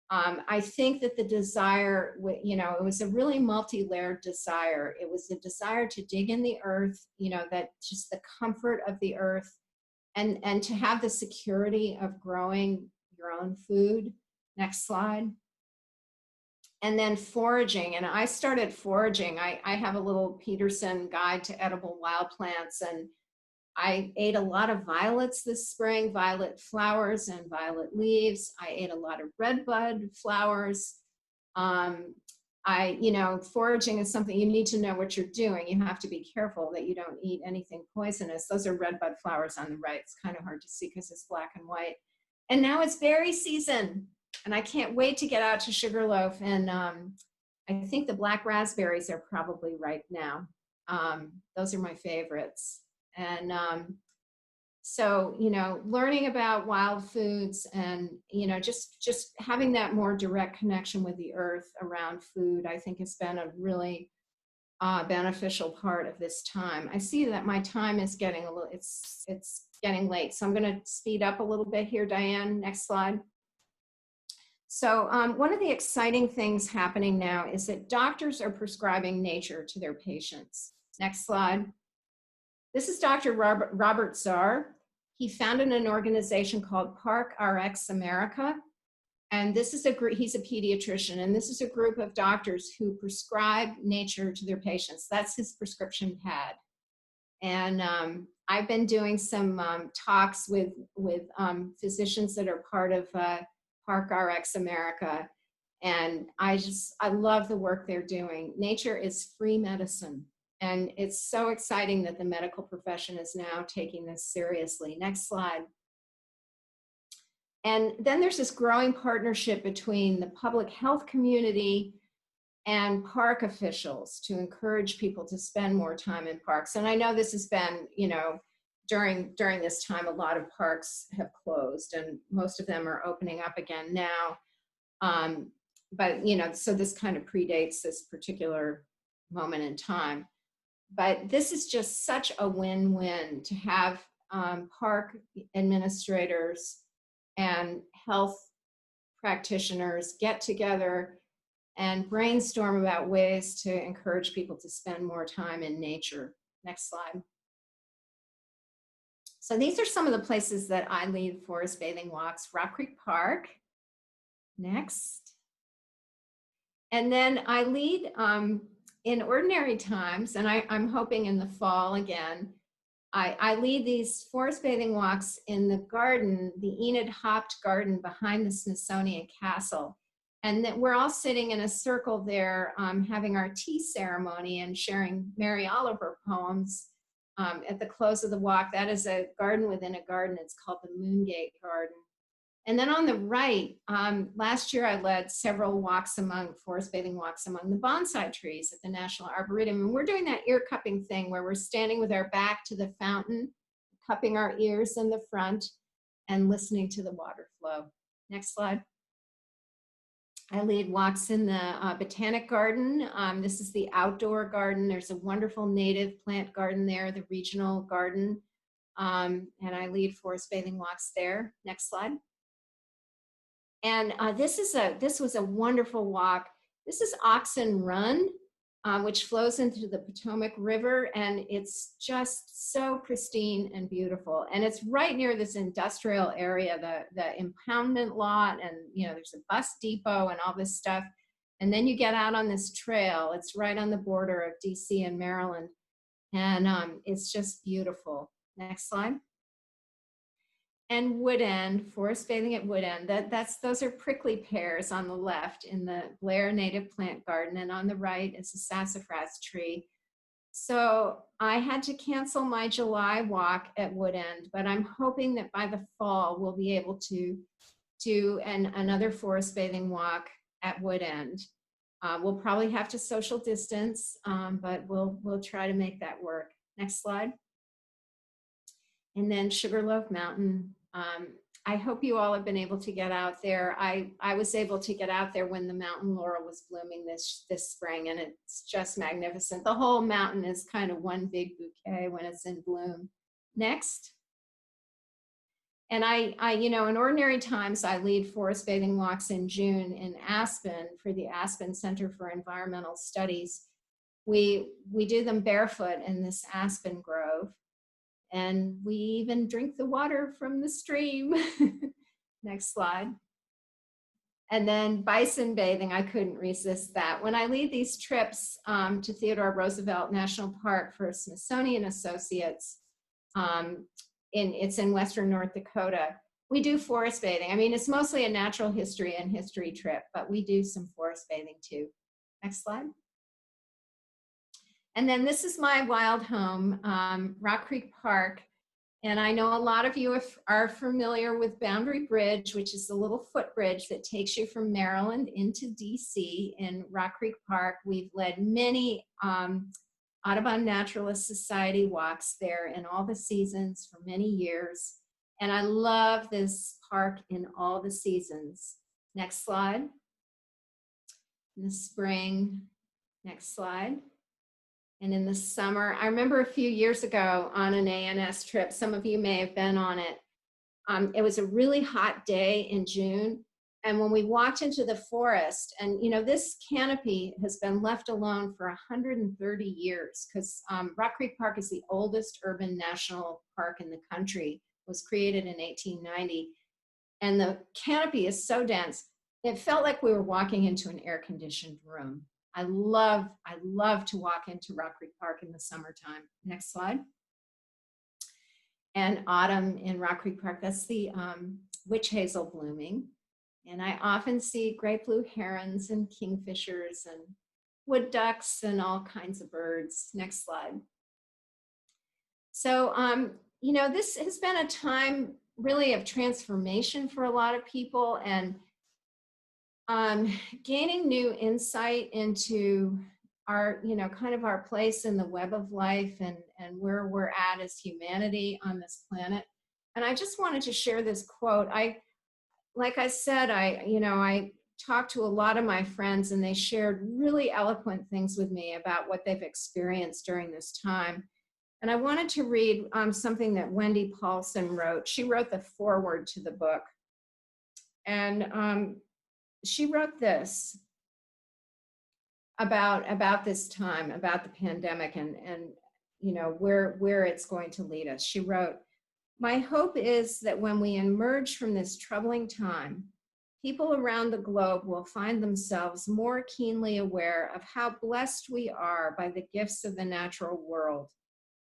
I think that the desire, it was a really multi-layered desire. It was the desire to dig in the earth, that just the comfort of the earth and to have the security of growing your own food. Next slide. And then foraging, and I started foraging. I have a little Peterson guide to edible wild plants, and I ate a lot of violets this spring, violet flowers and violet leaves. I ate a lot of redbud flowers. Foraging is something you need to know what you're doing. You have to be careful that you don't eat anything poisonous. Those are redbud flowers on the right. It's kind of hard to see because it's black and white. And now it's berry season, and I can't wait to get out to Sugarloaf. And I think the black raspberries are probably ripe now. Those are my favorites. And so, learning about wild foods and, just having that more direct connection with the earth around food, I think has been a really beneficial part of this time. I see that my time is getting it's getting late. So I'm going to speed up a little bit here, Diane. Next slide. So one of the exciting things happening now is that doctors are prescribing nature to their patients. Next slide. This is Dr. Robert Czar. He founded an organization called Park RX America. And this is he's a pediatrician, and this is a group of doctors who prescribe nature to their patients. That's his prescription pad. And I've been doing some talks with physicians that are part of Park RX America. And I love the work they're doing. Nature is free medicine. And it's so exciting that the medical profession is now taking this seriously. Next slide. And then there's this growing partnership between the public health community and park officials to encourage people to spend more time in parks. And I know this has been, you know, during this time, a lot of parks have closed and most of them are opening up again now. But, you know, so this kind of predates this particular moment in time. But this is just such a win-win to have park administrators and health practitioners get together and brainstorm about ways to encourage people to spend more time in nature. Next slide. So these are some of the places that I lead forest bathing walks. Rock Creek Park. Next. And then I lead in ordinary times, and I'm hoping in the fall again, I lead these forest bathing walks in the garden, the Enid Hopped garden behind the Smithsonian Castle. And that we're all sitting in a circle there having our tea ceremony and sharing Mary Oliver poems at the close of the walk. That is a garden within a garden. It's called the Moongate Garden. And then on the right, last year I led several walks forest bathing walks among the bonsai trees at the National Arboretum. And we're doing that ear cupping thing where we're standing with our back to the fountain, cupping our ears in the front and listening to the water flow. Next slide. I lead walks in the Botanic Garden. This is the outdoor garden. There's a wonderful native plant garden there, the regional garden. And I lead forest bathing walks there. Next slide. And this was a wonderful walk. This is Oxen Run, which flows into the Potomac River, and it's just so pristine and beautiful. And it's right near this industrial area, the impoundment lot, and you know, there's a bus depot and all this stuff. And then you get out on this trail. It's right on the border of DC and Maryland, and it's just beautiful. Next slide. And Wood End, forest bathing at Wood End. Those are prickly pears on the left in the Blair Native Plant Garden, and on the right is a sassafras tree. So I had to cancel my July walk at Wood End, but I'm hoping that by the fall we'll be able to do another forest bathing walk at Wood End. We'll probably have to social distance, but we'll try to make that work. Next slide. And then Sugarloaf Mountain. I hope you all have been able to get out there. I was able to get out there when the mountain laurel was blooming this spring, and it's just magnificent. The whole mountain is kind of one big bouquet when it's in bloom. Next. And I you know, in ordinary times, I lead forest bathing walks in June in Aspen for the Aspen Center for Environmental Studies. We do them barefoot in this aspen grove. And we even drink the water from the stream. Next slide. And then bison bathing, I couldn't resist that. When I lead these trips to Theodore Roosevelt National Park for Smithsonian Associates, it's in Western North Dakota, we do forest bathing. I mean, it's mostly a natural history and history trip, but we do some forest bathing too. Next slide. And then this is my wild home, Rock Creek Park. And I know a lot of you are familiar with Boundary Bridge, which is the little footbridge that takes you from Maryland into DC in Rock Creek Park. We've led many Audubon Naturalist Society walks there in all the seasons for many years. And I love this park in all the seasons. Next slide. In the spring, next slide. And in the summer, I remember a few years ago on an ANS trip, some of you may have been on it. It was a really hot day in June. And when we walked into the forest, and you know, this canopy has been left alone for 130 years because Rock Creek Park is the oldest urban national park in the country. It was created in 1890. And the canopy is so dense, it felt like we were walking into an air-conditioned room. I love to walk into Rock Creek Park in the summertime. Next slide. And autumn in Rock Creek Park, that's the witch hazel blooming. And I often see great blue herons and kingfishers and wood ducks and all kinds of birds. Next slide. So, this has been a time really of transformation for a lot of people, and gaining new insight into our, kind of our place in the web of life, and where we're at as humanity on this planet. And I just wanted to share this quote. Like I said, I talked to a lot of my friends, and they shared really eloquent things with me about what they've experienced during this time. And I wanted to read something that Wendy Paulson wrote. She wrote the foreword to the book. And she wrote this about this time, about the pandemic, and where it's going to lead us. She wrote, "My hope is that when we emerge from this troubling time, people around the globe will find themselves more keenly aware of how blessed we are by the gifts of the natural world.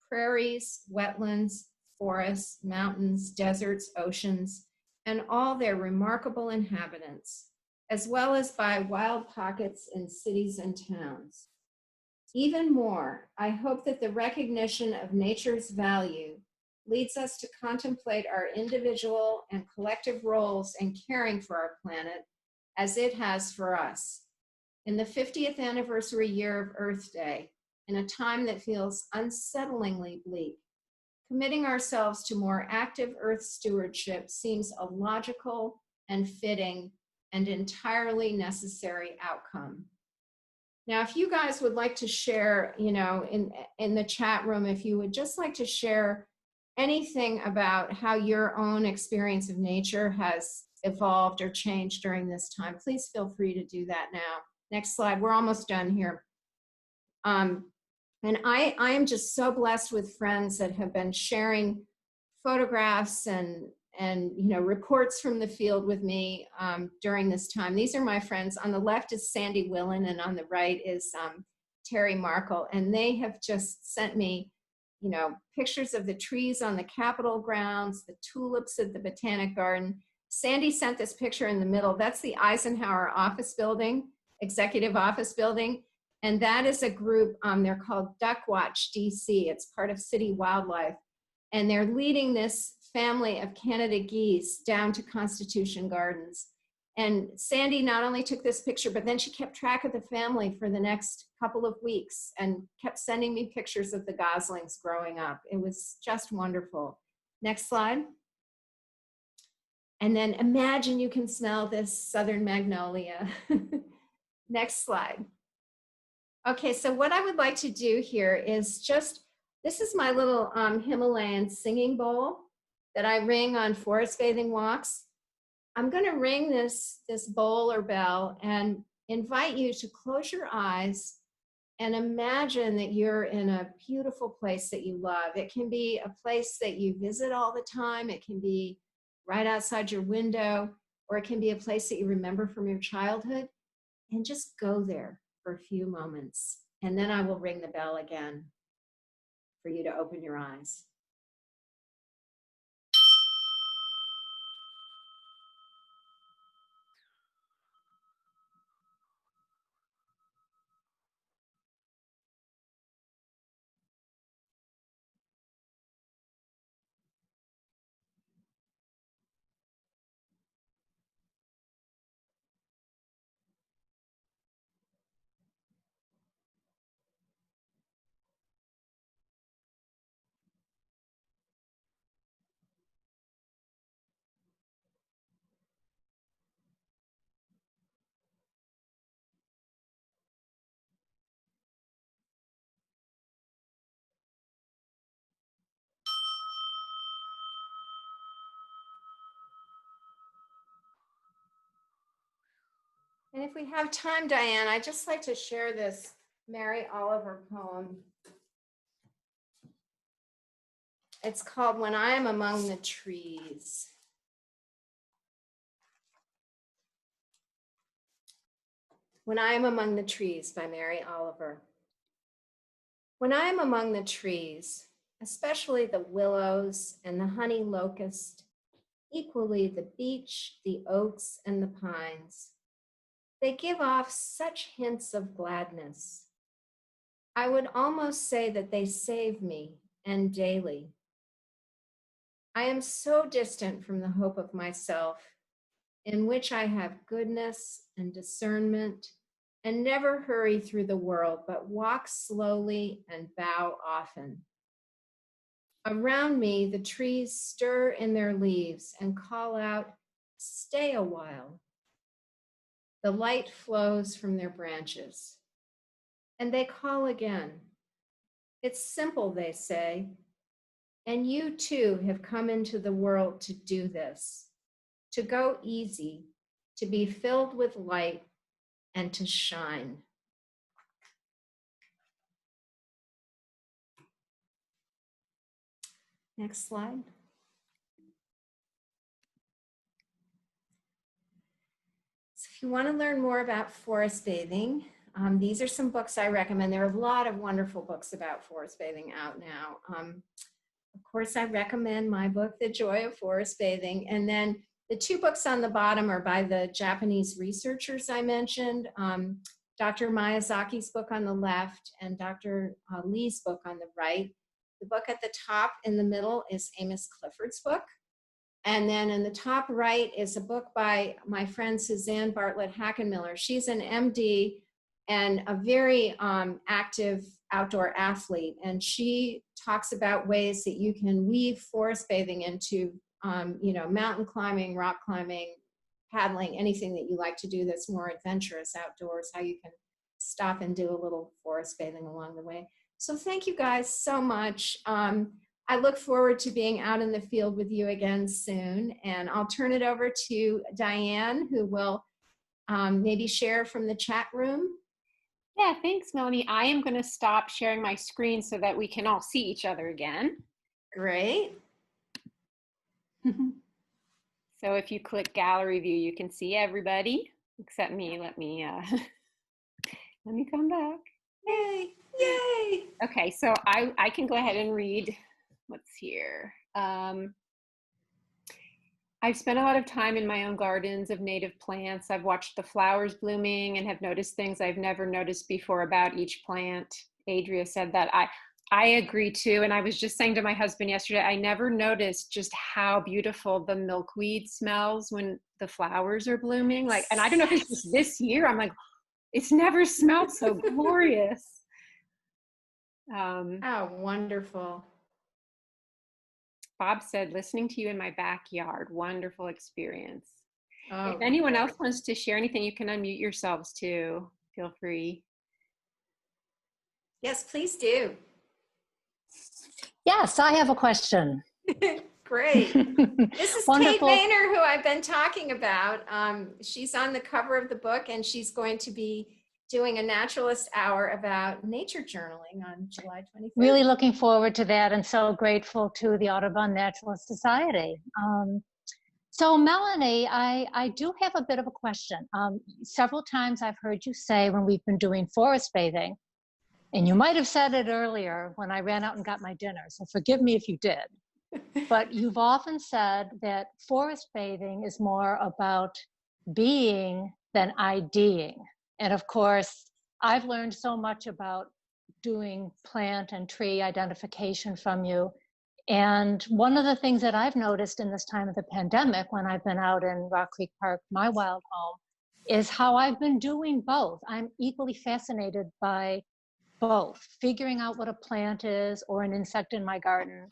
Prairies, wetlands, forests, mountains, deserts, oceans, and all their remarkable inhabitants, as well as by wild pockets in cities and towns. Even more, I hope that the recognition of nature's value leads us to contemplate our individual and collective roles in caring for our planet as it has for us. In the 50th anniversary year of Earth Day, in a time that feels unsettlingly bleak, committing ourselves to more active Earth stewardship seems a logical and fitting and entirely necessary outcome." Now, if you guys would like to share, in the chat room, if you would just like to share anything about how your own experience of nature has evolved or changed during this time, please feel free to do that now. Next slide. We're almost done here. And I am just so blessed with friends that have been sharing photographs and reports from the field with me during this time. These are my friends. On the left is Sandy Willen, and on the right is Terry Markle. And they have just sent me, pictures of the trees on the Capitol grounds, the tulips at the Botanic Garden. Sandy sent this picture in the middle. That's the Eisenhower office building, executive office building. And that is a group, they're called Duck Watch DC. It's part of City Wildlife. And they're leading this family of Canada geese down to Constitution Gardens. And Sandy not only took this picture, but then she kept track of the family for the next couple of weeks and kept sending me pictures of the goslings growing up. It was just wonderful. Next slide. And then imagine you can smell this southern magnolia. Next slide. Okay, so what I would like to do here is this is my little Himalayan singing bowl that I ring on forest bathing walks. I'm going to ring this bowl or bell and invite you to close your eyes and imagine that you're in a beautiful place that you love. It can be a place that you visit all the time. It can be right outside your window, or it can be a place that you remember from your childhood. And just go there for a few moments. And then I will ring the bell again for you to open your eyes. And if we have time, Diane, I'd just like to share this Mary Oliver poem. It's called When I Am Among the Trees. When I Am Among the Trees by Mary Oliver. When I am among the trees, especially the willows and the honey locust, equally the beech, the oaks, and the pines. They give off such hints of gladness. I would almost say that they save me, and daily. I am so distant from the hope of myself, in which I have goodness and discernment, and never hurry through the world, but walk slowly and bow often. Around me, the trees stir in their leaves and call out, "Stay a while." The light flows from their branches, and they call again. It's simple, they say, and you too have come into the world to do this, to go easy, to be filled with light, and to shine. Next slide. So if you want to learn more about forest bathing, these are some books I recommend. There are a lot of wonderful books about forest bathing out now. Of course, I recommend my book, The Joy of Forest Bathing. And then the two books on the bottom are by the Japanese researchers I mentioned, Dr. Miyazaki's book on the left and Dr. Lee's book on the right. The book at the top in the middle is Amos Clifford's book. And then in the top right is a book by my friend Suzanne Bartlett Hackenmiller. She's an MD and a very active outdoor athlete. And she talks about ways that you can weave forest bathing into, mountain climbing, rock climbing, paddling, anything that you like to do that's more adventurous outdoors, how you can stop and do a little forest bathing along the way. So thank you guys so much. I look forward to being out in the field with you again soon. And I'll turn it over to Diane, who will maybe share from the chat room. Yeah, thanks, Melanie. I am going to stop sharing my screen so that we can all see each other again. Great. So if you click gallery view, you can see everybody except me. Let me come back. Yay, yay. Okay, so I can go ahead and read what's here. I've spent a lot of time in my own gardens of native plants. I've watched the flowers blooming and have noticed things I've never noticed before about each plant. Adria said that. I agree too. And I was just saying to my husband yesterday, I never noticed just how beautiful the milkweed smells when the flowers are blooming. Like, and I don't know if it's just this year, I'm like, it's never smelled so glorious. Oh, wonderful. Bob said, listening to you in my backyard, wonderful experience. Oh, if anyone else wants to share anything, you can unmute yourselves too. Feel free. yes, please do. Yes, I have a question. Great. This is Kate Maynor, who I've been talking about. She's on the cover of the book, and she's going to be doing a Naturalist Hour about nature journaling on July 23rd. Really looking forward to that, and so grateful to the Audubon Naturalist Society. So Melanie, I do have a bit of a question. Several times I've heard you say when we've been doing forest bathing, and you might have said it earlier when I ran out and got my dinner, so forgive me if you did. But you've often said that forest bathing is more about being than IDing. And of course, I've learned so much about doing plant and tree identification from you. And one of the things that I've noticed in this time of the pandemic, when I've been out in Rock Creek Park, my wild home, is how I've been doing both. I'm equally fascinated by both, figuring out what a plant is or an insect in my garden,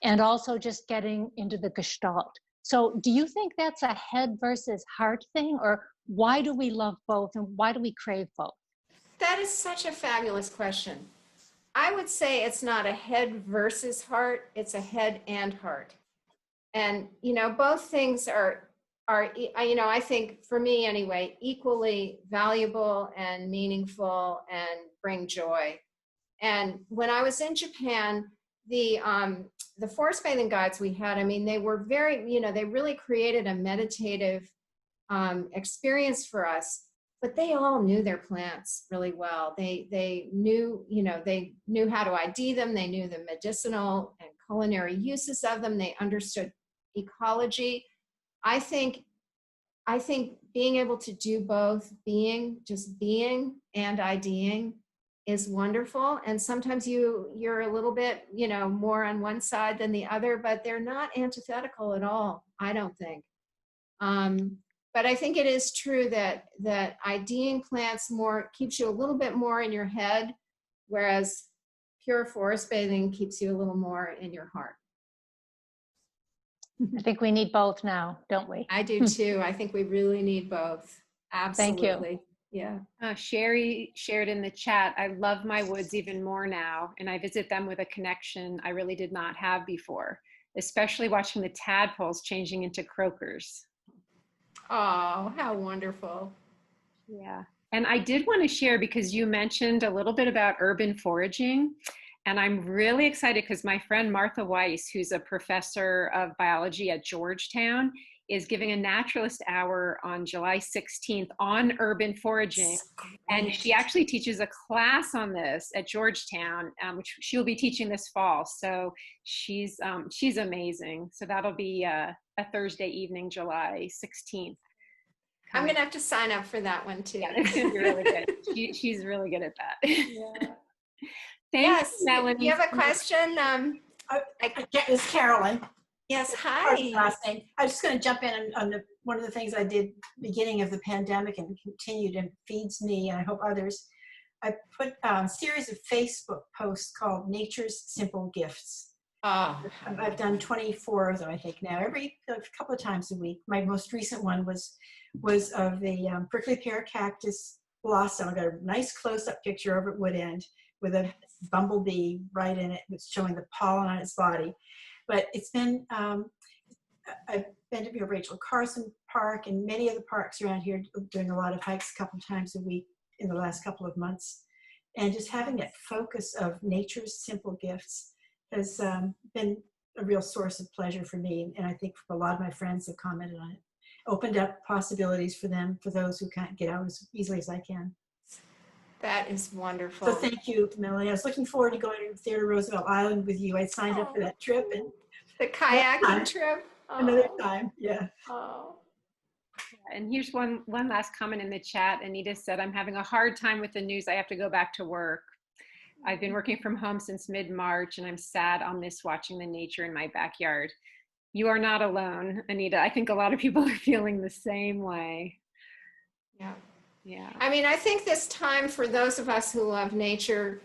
and also just getting into the gestalt. So do you think that's a head versus heart thing, or why do we love both and why do we crave both? That is such a fabulous question. I would say it's not a head versus heart, it's a head and heart. And, both things are, I think for me anyway, equally valuable and meaningful and bring joy. And when I was in Japan, the forest bathing guides we had, they were very, they really created a meditative experience for us, but they all knew their plants really well. They knew, they knew how to ID them. They knew the medicinal and culinary uses of them. They understood ecology. I think being able to do both, just being and IDing is wonderful. And sometimes you're a little bit, more on one side than the other, but they're not antithetical at all, I don't think. But I think it is true that IDing plants keeps you a little bit more in your head, whereas pure forest bathing keeps you a little more in your heart. I think we need both now, don't we? I do too. I think we really need both. Absolutely. Thank you. Yeah. Sherry shared in the chat, I love my woods even more now, and I visit them with a connection I really did not have before, especially watching the tadpoles changing into croakers. Oh, how wonderful. Yeah. And I did want to share, because you mentioned a little bit about urban foraging. And I'm really excited because my friend Martha Weiss, who's a professor of biology at Georgetown, is giving a naturalist hour on July 16th on urban foraging. And she actually teaches a class on this at Georgetown, which she'll be teaching this fall. So she's amazing. So that'll be a Thursday evening, July 16th. I'm going to have to sign up for that one too. Yeah, it's going to be really good. She's really good at that. Yeah. Thanks, Yes, Melanie. you have a question? It's Carolyn. Yes, Carson's hi. last name. I was just going to jump in on one of the things I did beginning of the pandemic and continued and feeds me, and I hope others. I put a series of Facebook posts called Nature's Simple Gifts. Oh, I've done 24 of them, I think now, a couple of times a week. My most recent one was of the prickly pear cactus blossom. I got a nice close-up picture over at Wood End with a bumblebee right in it, that's showing the pollen on its body. But it's been, I've been to Rachel Carson Park and many of the parks around here, doing a lot of hikes a couple times a week in the last couple of months. And just having that focus of nature's simple gifts has been a real source of pleasure for me. And I think a lot of my friends have commented on it. Opened up possibilities for them, for those who can't get out as easily as I can. that is wonderful. So thank you, Melanie. I was looking forward to going to Theodore Roosevelt Island with you. I signed up for that trip, and The kayaking trip? another time, yeah. Oh. And here's one last comment in the chat. Anita said, I'm having a hard time with the news. I have to go back to work. I've been working from home since mid-March, and I'm sad I'll miss watching the nature in my backyard. You are not alone, Anita. I think a lot of people are feeling the same way. Yeah. Yeah. I mean, I think this time, for those of us who love nature,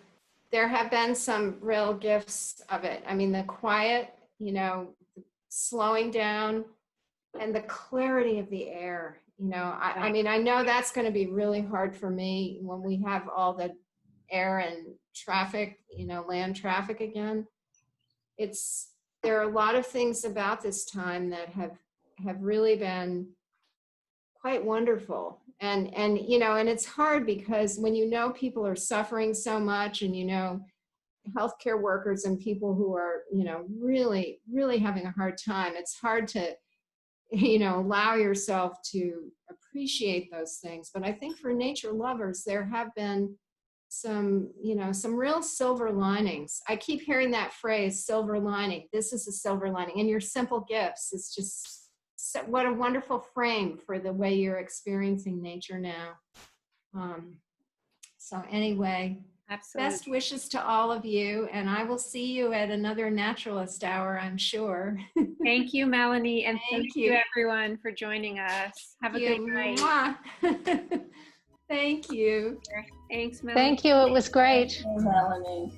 there have been some real gifts of it. I mean, the quiet, slowing down, and the clarity of the air. I mean, I know that's going to be really hard for me when we have all the air and traffic, land traffic again. There are a lot of things about this time that have really been quite wonderful. And it's hard because when people are suffering so much, and healthcare workers and people who are, really, really having a hard time, it's hard to, allow yourself to appreciate those things. But I think for nature lovers, there have been some real silver linings. I keep hearing that phrase, silver lining. This is a silver lining. And your simple gifts, it's just, what a wonderful frame for the way you're experiencing nature now. So anyway, Absolutely. best wishes to all of you, and I will see you at another Naturalist Hour, I'm sure. Thank you, Melanie, and thank you you everyone for joining us. Have a good night. Thank you. Thanks, Melanie. Thank you. It was great. Melanie.